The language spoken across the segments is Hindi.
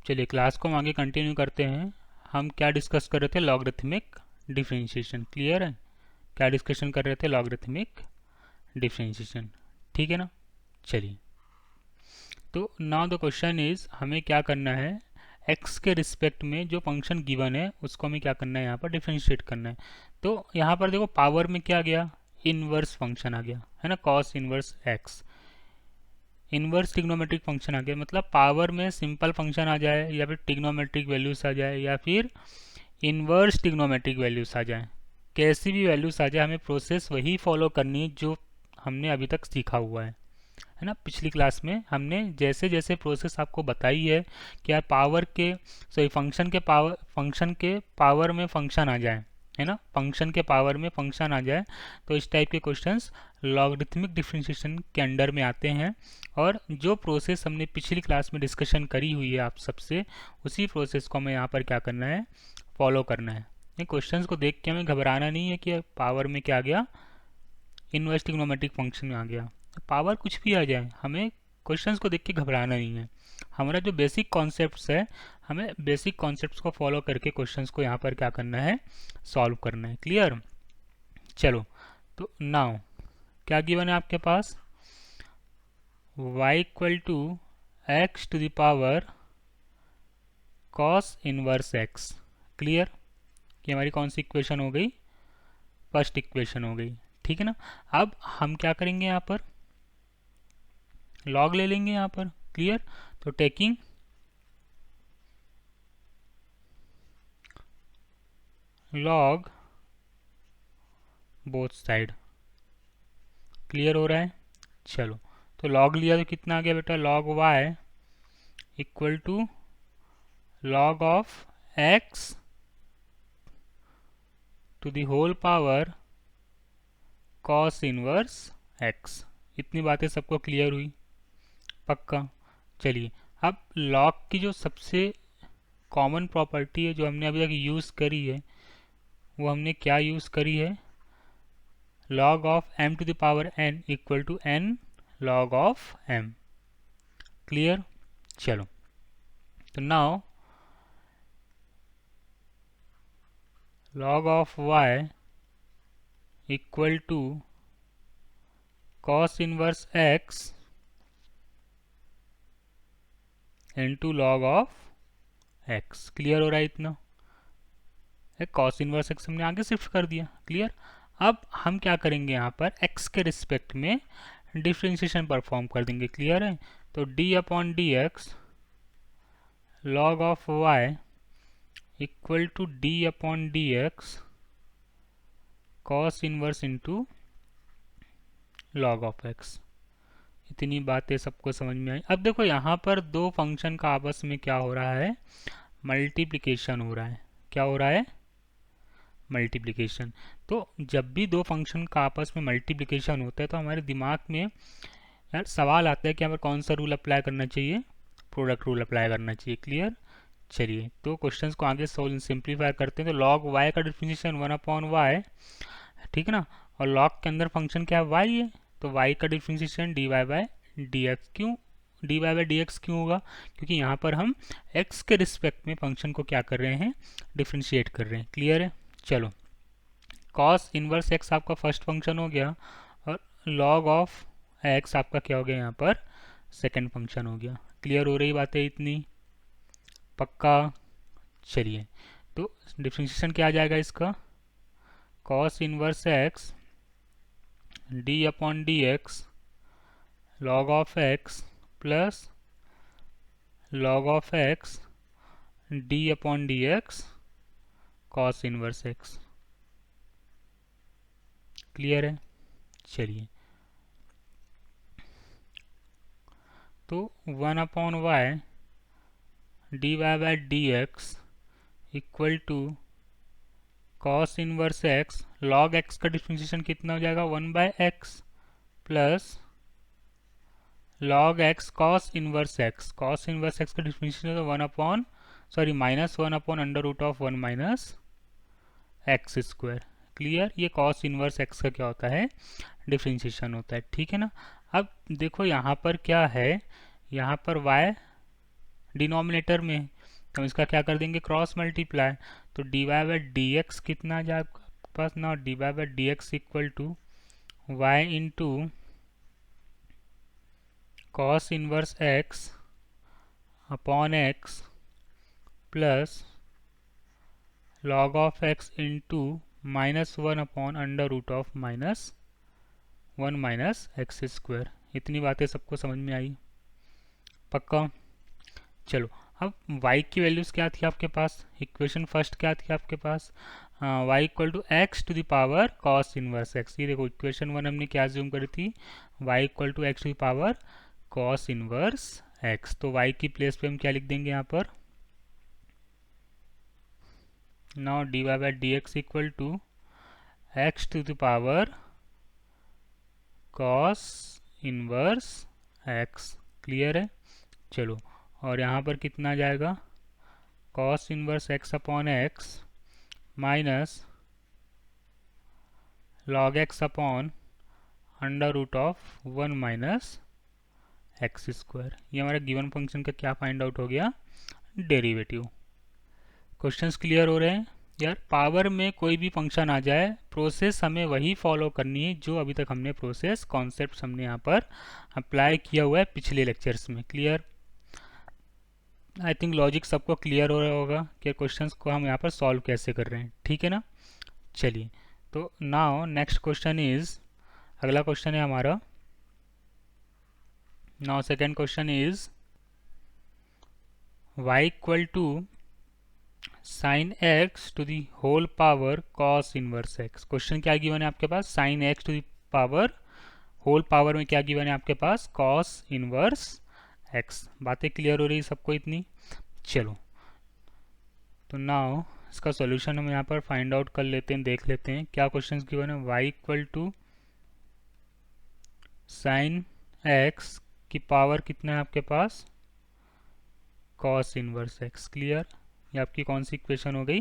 चलिए क्लास को हम आगे कंटिन्यू करते हैं। हम क्या डिस्कस कर रहे थे? Logarithmic differentiation. क्लियर है? क्या डिस्कशन कर रहे थे? Logarithmic differentiation. ठीक है ना? चलिए, तो नाउ द क्वेश्चन इज हमें क्या करना है, एक्स के रिस्पेक्ट में जो फंक्शन गिवन है उसको हमें क्या करना है, यहाँ पर डिफरेंशिएट करना है। तो यहाँ पर देखो पावर में क्या आ गया, इनवर्स फंक्शन आ गया है ना, cos inverse x. Inverse trigonometric function आ गया, मतलब पावर में सिंपल फंक्शन आ जाए या फिर ट्रिग्नोमेट्रिक वैल्यूज आ जाए या फिर इनवर्स ट्रिग्नोमेट्रिक वैल्यूज आ जाए, कैसी भी वैल्यूज आ जाए, हमें प्रोसेस वही फॉलो करनी है जो हमने अभी तक सीखा हुआ है ना। पिछली क्लास में हमने जैसे जैसे प्रोसेस आपको बताई है कि यार पावर के सॉरी फंक्शन के पावर में फंक्शन आ जाए, है ना, फंक्शन के पावर में फंक्शन आ जाए, तो इस टाइप के क्वेश्चंस लॉगरिथमिक डिफरेंशिएशन के अंडर में आते हैं। और जो प्रोसेस हमने पिछली क्लास में डिस्कशन करी हुई है आप सबसे, उसी प्रोसेस को हमें यहाँ पर क्या करना है, फॉलो करना है। ये क्वेश्चंस को देख के हमें घबराना नहीं है कि पावर में क्या आ गया, इनवर्स ट्रिग्नोमेट्रिक फंक्शन में आ गया। पावर कुछ भी आ जाए, हमें क्वेश्चंस को देख के घबराना नहीं है। हमारा जो बेसिक कॉन्सेप्ट्स है, हमें बेसिक कॉन्सेप्ट्स को फॉलो करके क्वेश्चंस को यहाँ पर क्या करना है, सॉल्व करना है। क्लियर? चलो, तो नाउ क्या गिवन है आपके पास, y equal to x to the power cos inverse x. Clear? कि हमारी कौन सी इक्वेशन हो गई, फर्स्ट इक्वेशन हो गई। ठीक है ना? अब हम क्या करेंगे, यहाँ पर लॉग ले लेंगे यहाँ पर। क्लियर? तो taking log both side. Clear हो रहा है? चलो, तो लॉग लिया तो कितना आ गया बेटा, log y equal to log of x to the whole power cos inverse x। इतनी बातें सबको क्लियर हुई? पक्का? चलिए, अब लॉग की जो सबसे कॉमन प्रॉपर्टी है जो हमने अभी तक यूज़ करी है, वो हमने क्या यूज़ करी है, log of m to the power n equal to n log of m। Clear? चलो, तो now log of y equal to cos inverse x into log of x। Clear हो रहा है इतना? cos इनवर्स x हमने आगे शिफ्ट कर दिया। क्लियर? अब हम क्या करेंगे, यहाँ पर x के रिस्पेक्ट में डिफरेंशिएशन परफॉर्म कर देंगे। क्लियर है? तो d upon d x log of y equal to d upon d x cos inverse into log of x। इतनी बातें सबको समझ में आई? अब देखो यहाँ पर दो फंक्शन का आपस में क्या हो रहा है, मल्टीप्लिकेशन हो रहा है। क्या हो रहा है? मल्टीप्लिकेशन। तो जब भी दो फंक्शन का आपस में मल्टीप्लिकेशन होता है तो हमारे दिमाग में यार सवाल आता है कि यहाँ पर कौन सा रूल अप्लाई करना चाहिए, प्रोडक्ट रूल अप्लाई करना चाहिए। क्लियर? चलिए, तो क्वेश्चंस को आगे सिंप्लीफाई करते हैं। तो लॉग y का डिफरेंशिएशन 1/y, ठीक है ना, और लॉग के अंदर फंक्शन क्या है, y है, तो y का डिफरेंशिएशन dy/dx। क्यों dy/dx क्यों होगा? क्योंकि यहाँ पर हम x के रिस्पेक्ट में फंक्शन को क्या कर रहे हैं, डिफरेंशिएट कर रहे हैं। क्लियर है? चलो, कॉस इनवर्स x आपका फर्स्ट फंक्शन हो गया और लॉग ऑफ x आपका क्या हो गया, यहाँ पर सेकंड फंक्शन हो गया। क्लियर हो रही बात है इतनी? पक्का? चलिए, तो डिफरेंशिएशन क्या आ जाएगा इसका, cos inverse x d upon d x log of x plus log of x d upon d x cos inverse x। Clear है? चलिए, तो 1/y dy/dx equal to cos inverse x log x का डिफरेंशिएशन कितना हो जाएगा, 1/x plus log x cos inverse x। Cos inverse x का डिफरेंशिएशन तो -1/√1 माइनस एक्स स्क्वायर। क्लियर? ये कॉस इनवर्स x का क्या होता है, डिफरेंशिएशन होता है। ठीक है ना? अब देखो यहाँ पर क्या है, यहाँ पर y डिनोमिनेटर में, तो हम इसका क्या कर देंगे, क्रॉस मल्टीप्लाई। तो d y by d x कितना आ जाए आपके पास ना, d y by d x equal to y into cos inverse x upon x plus log of x into -1 upon under root of -1 minus x square. इतनी बातें सबको समझ में आई, पक्का। चलो अब y की वैल्यूज़ क्या थी आपके पास, इक्वेशन फर्स्ट क्या थी आपके पास, y equal to x to the power cos inverse x. ये देखो इक्वेशन 1 हमने क्या ज्यूम करी थी, y equal to x to the power cos inverse x. तो y की प्लेस पे हम क्या लिख देंगे यहाँ पर, now d y by d x equal to x to the power cos inverse x. Clear है। चलो और यहाँ पर कितना आ जाएगा, cos inverse x upon x minus log x upon under root of 1 minus x square. ये हमारा गिवन फंक्शन का क्या फाइंड आउट हो गया, डेरिवेटिव। क्वेश्चंस क्लियर हो रहे हैं यार। पावर में कोई भी फंक्शन आ जाए, प्रोसेस हमें वही फॉलो करनी है जो अभी तक हमने प्रोसेस कॉन्सेप्ट हमने यहाँ पर अप्लाई किया हुआ है पिछले लेक्चर्स में। क्लियर, आई थिंक लॉजिक सबको क्लियर हो रहा होगा कि क्वेश्चंस को हम यहाँ पर सॉल्व कैसे कर रहे हैं, ठीक है ना। चलिए तो नाउ नेक्स्ट क्वेश्चन इज, अगला क्वेश्चन है हमारा, now second question is y equal to sine x to the whole power cos inverse x. Question क्या गिवन है आपके पास, sine x to the power whole power में क्या गिवन है आपके पास, कॉस इनवर्स एक्स। बातें क्लियर हो रही है सबको इतनी। चलो तो नाउ इसका सॉल्यूशन हम यहाँ पर फाइंड आउट कर लेते हैं, देख लेते हैं क्या क्वेश्चन गिवन है। y equal to sine x की पावर कितना है आपके पास, कॉस इनवर्स एक्स। क्लियर, ये आपकी कौन सी इक्वेशन हो गई,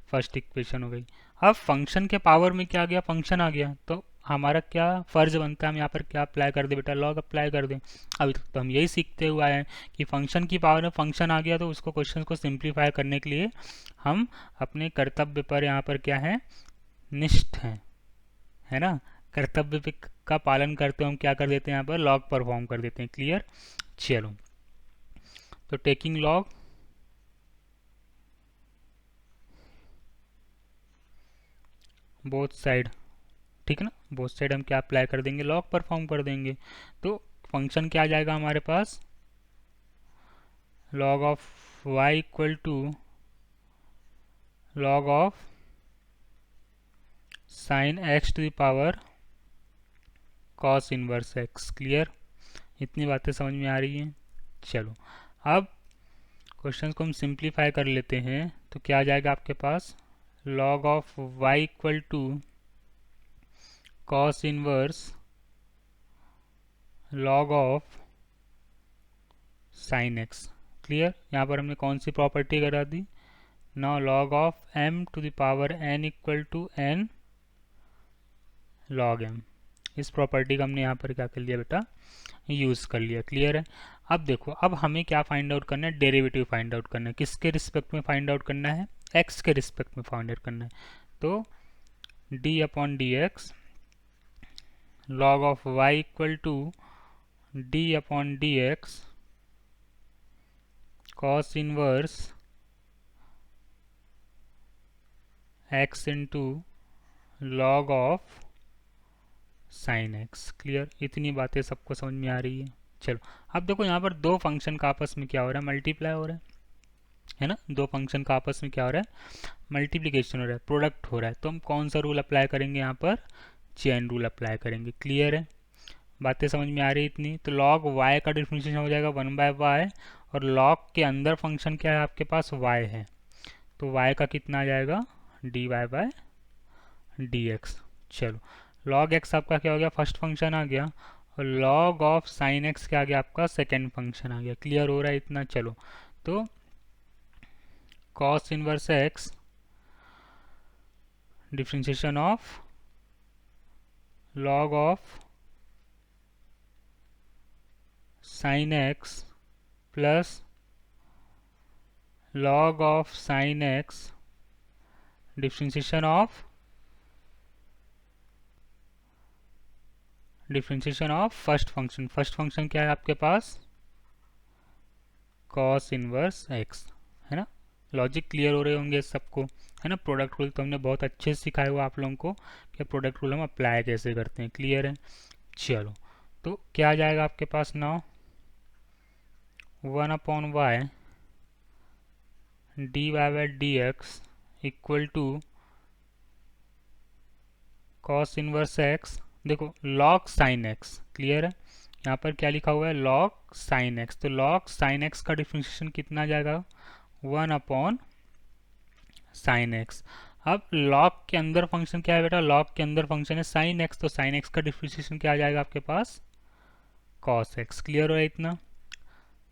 फर्स्ट इक्वेशन हो गई। अब फंक्शन के पावर में क्या आ गया, फंक्शन आ गया, तो हमारा क्या फर्ज बनता है, हम यहाँ पर क्या अप्लाई कर दे बेटा, लॉग अप्लाई कर दें। अभी तक तो हम यही सीखते हुए आए हैं कि फंक्शन की पावर में फंक्शन आ गया तो उसको क्वेश्चन को सिंप्लीफाई करने के लिए हम अपने कर्तव्य पर यहाँ पर क्या है, निष्ठ हैं, है ना। कर्तव्य का पालन करते हुए हम क्या कर देते हैं, यहाँ पर लॉग परफॉर्म कर देते हैं। क्लियर। चलो तो टेकिंग लॉग, बोथ साइड, ठीक है ना, बोथ साइड हम क्या अप्लाई कर देंगे, लॉग परफॉर्म कर देंगे। तो फंक्शन क्या आ जाएगा हमारे पास, log of y equal to log of sine x to the power cos inverse x. Clear, इतनी बातें समझ में आ रही हैं। चलो अब क्वेश्चन को हम सिंप्लीफाई कर लेते हैं, तो क्या आ जाएगा आपके पास, log of y equal to cos inverse log of sine x. Clear, यहाँ पर हमने कौन सी प्रॉपर्टी करा दी, now log of m to the power n equal to n log m। इस प्रॉपर्टी का हमने यहाँ पर क्या कर लिया बेटा, यूज़ कर लिया। क्लियर है। अब देखो, अब हमें क्या फाइंड आउट करना है, डेरिवेटिव फाइंड आउट करना है। किसके रिस्पेक्ट में फाइंड आउट करना है, x के रिस्पेक्ट में फाइंड आउट करना है। तो d upon d x log of y equal to d upon d x cos inverse x into log of sine x. Clear, इतनी बातें सबको समझ में आ रही है। चलो अब देखो यहाँ पर दो फंक्शन का आपस में क्या हो रहा है, मल्टीप्लाई हो रहा है ना। दो फंक्शन का आपस में क्या हो रहा है, मल्टीप्लिकेशन हो रहा है, प्रोडक्ट हो रहा है। तो हम कौन सा रूल अप्लाई करेंगे यहाँ पर, चेन रूल अप्लाई करेंगे। क्लियर है, बातें समझ में आ रही है इतनी। तो लॉग y का डिफरेंशिएशन हो जाएगा 1/y, और लॉग के अंदर फंक्शन क्या है आपके पास, y है, तो y का कितना आ जाएगा, dy बाय dx। चलो log x आपका क्या हो गया, फर्स्ट फंक्शन आ गया, और log ऑफ साइन x क्या आ गया आपका, सेकेंड फंक्शन आ गया। क्लियर हो रहा है इतना। चलो तो cos inverse x differentiation of log of sine x plus log of sin x differentiation of first function क्या है आपके पास, cos इनवर्स x, है ना। लॉजिक क्लियर हो रहे होंगे सबको, है ना। प्रोडक्ट रूल तो हमने बहुत अच्छे से सिखाया हुआ आप लोगों को कि प्रोडक्ट रूल हम अप्लाई कैसे करते हैं, क्लियर है। चलो, तो क्या आ जाएगा आपके पास now, 1/y dy/dx equal to cos inverse x, देखो log sin x, क्लियर है। यहाँ पर क्या लिखा हुआ है, log sin x, तो log sin x का डिफ्रेंशिएशन कितना आ जाएगा, 1/sin x। अब log के अंदर फंक्शन क्या है बेटा, log के अंदर फंक्शन है sin x, तो sin x का डिफ्रेंशिएशन क्या आ जाएगा आपके पास, cos x, क्लियर हो रहा है इतना,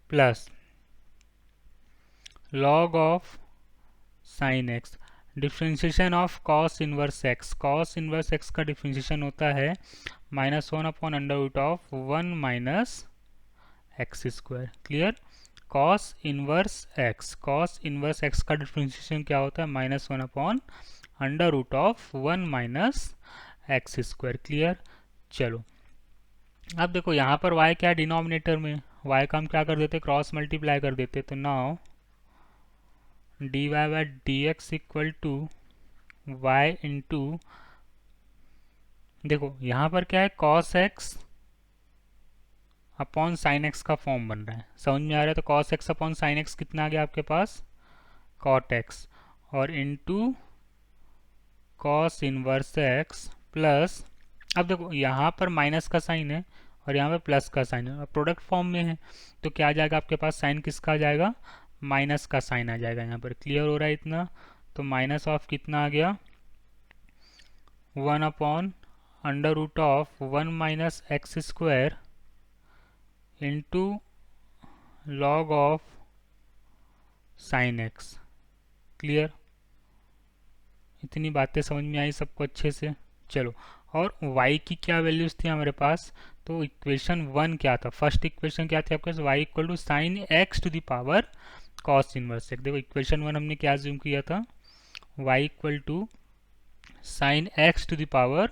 plus log of sin x differentiation of cos inverse x, cos inverse x का डिफ्रेंशिएशन होता है -1/√1 minus x square, clear. cos inverse x का डिफ्रेंशिएशन क्या होता है, -1/√1 माइनस एक्स स्क्वायर, क्लियर। चलो, अब देखो यहाँ पर y क्या है डिनोमिनेटर में, y का हम क्या कर देते, क्रॉस मल्टीप्लाई कर देते, तो now dy/dx equal to y into, देखो यहाँ पर क्या है, cos x upon sine x का फॉर्म बन रहा है, समझ में आ रहा है। तो cos x upon sine x कितना आ गया आपके पास, cot x, और into cos inverse x plus, अब देखो यहाँ पर माइनस का साइन है और यहाँ पर प्लस का साइन है, और प्रोडक्ट फॉर्म में है, तो क्या आ जाएगा आपके पास, साइन किसका आ जाएगा, माइनस का साइन आ जाएगा यहाँ पर, क्लियर हो रहा है इतना। तो माइनस ऑफ कितना आ गया, 1/√1 minus x square into log of sine x, clear. इतनी बातें समझ में आई सबको अच्छे से। चलो, और y की क्या वैल्यूज थी हमारे पास, तो इक्वेशन 1 क्या था, फर्स्ट इक्वेशन क्या थी आपके पास, y equal to sine x to the power cos inverse x. देखो इक्वेशन 1 हमने क्या ज्यूम किया था, y equal to sine x to the power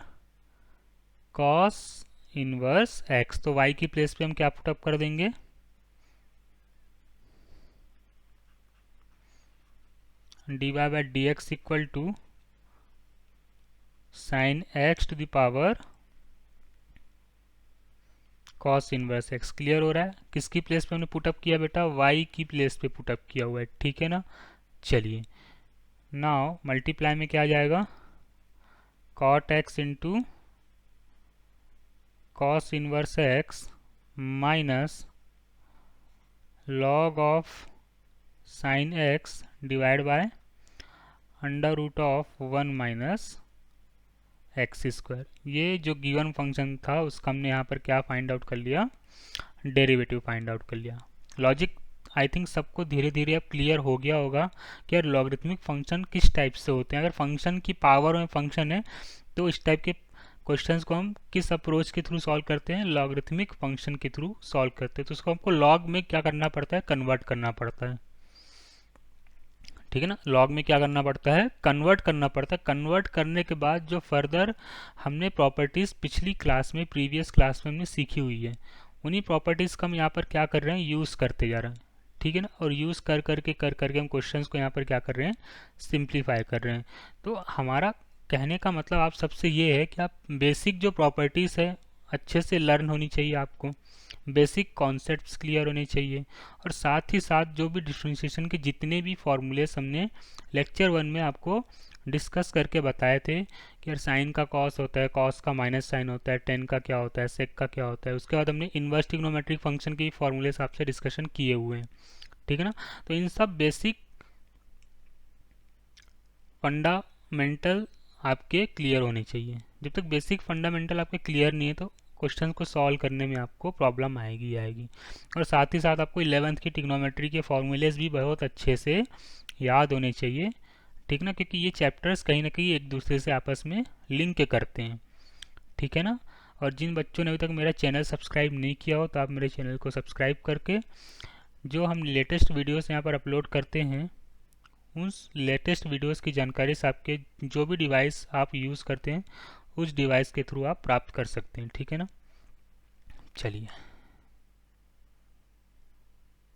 cos inverse x, तो y की प्लेस पे हम क्या पुटअप कर देंगे, dy/dx equal to sine x to the power cos inverse x, clear हो रहा है। किसकी प्लेस पे हमने पुटअप किया बेटा, y की प्लेस पे पुटअप किया हुआ है, ठीक है ना। चलिए, नाउ मल्टीप्लाई में क्या आ जाएगा, cot x into cos inverse x minus log of sine x divide by √1 minus x square. ये जो गिवन फंक्शन था उसका हमने यहाँ पर क्या फाइंड आउट कर लिया, डेरिवेटिव फाइंड आउट कर लिया। लॉजिक आई थिंक सबको धीरे धीरे अब क्लियर हो गया होगा कि यार लॉगरिथमिक फंक्शन किस टाइप से होते हैं। अगर फंक्शन की पावर में फंक्शन है तो इस टाइप के क्वेश्चंस को हम किस अप्रोच के थ्रू सॉल्व करते हैं, लॉगरिथमिक फंक्शन के थ्रू सॉल्व करते हैं। तो उसको हमको लॉग में क्या करना पड़ता है, कन्वर्ट करना पड़ता है, ठीक है ना। लॉग में क्या करना पड़ता है, कन्वर्ट करना पड़ता है। कन्वर्ट करने के बाद जो फर्दर हमने प्रॉपर्टीज़ पिछली क्लास में, प्रीवियस क्लास में हमने सीखी हुई है, उन्हीं प्रॉपर्टीज़ का हम यहाँ पर क्या कर रहे हैं, यूज़ करते जा रहे हैं, ठीक है ना। और यूज़ कर करके हम क्वेश्चंस को यहाँ पर क्या कर रहे हैं, सिंप्लीफाई कर रहे हैं। तो हमारा कहने का मतलब आप सबसे ये है कि आप बेसिक जो प्रॉपर्टीज़ है अच्छे से लर्न होनी चाहिए आपको, बेसिक कॉन्सेप्ट्स क्लियर होने चाहिए, और साथ ही साथ जो भी डिफरेंशिएशन के जितने भी फॉर्मूलेस हमने लेक्चर 1 में आपको डिस्कस करके बताए थे कि यार साइन का कॉस होता है, कॉस का माइनस साइन होता है, टेन का क्या होता है, सेक का क्या होता है। उसके बाद हमने इनवर्स ट्रिग्नोमेट्रिक फंक्शन के फॉर्मूलेस आपसे डिस्कशन किए हुए हैं, ठीक है ना। तो इन सब बेसिक फंडामेंटल आपके क्लियर होने चाहिए। जब तक बेसिक फंडामेंटल आपके क्लियर नहीं है तो क्वेश्चन को सॉल्व करने में आपको प्रॉब्लम आएगी। और साथ ही साथ आपको 11th की ट्रिग्नोमेट्री के फॉर्मूलेज भी बहुत अच्छे से याद होने चाहिए, ठीक ना, क्योंकि ये चैप्टर्स कहीं ना कहीं एक दूसरे से आपस में लिंक करते हैं, ठीक है ना। और जिन बच्चों ने अभी तक मेरा चैनल सब्सक्राइब नहीं किया हो तो आप मेरे चैनल को सब्सक्राइब करके जो हम लेटेस्ट वीडियोस यहाँ पर अपलोड करते हैं, उस लेटेस्ट वीडियोस की जानकारी से आपके जो भी डिवाइस आप यूज़ करते हैं उस डिवाइस के थ्रू आप प्राप्त कर सकते हैं। ठीक है ना, चलिए।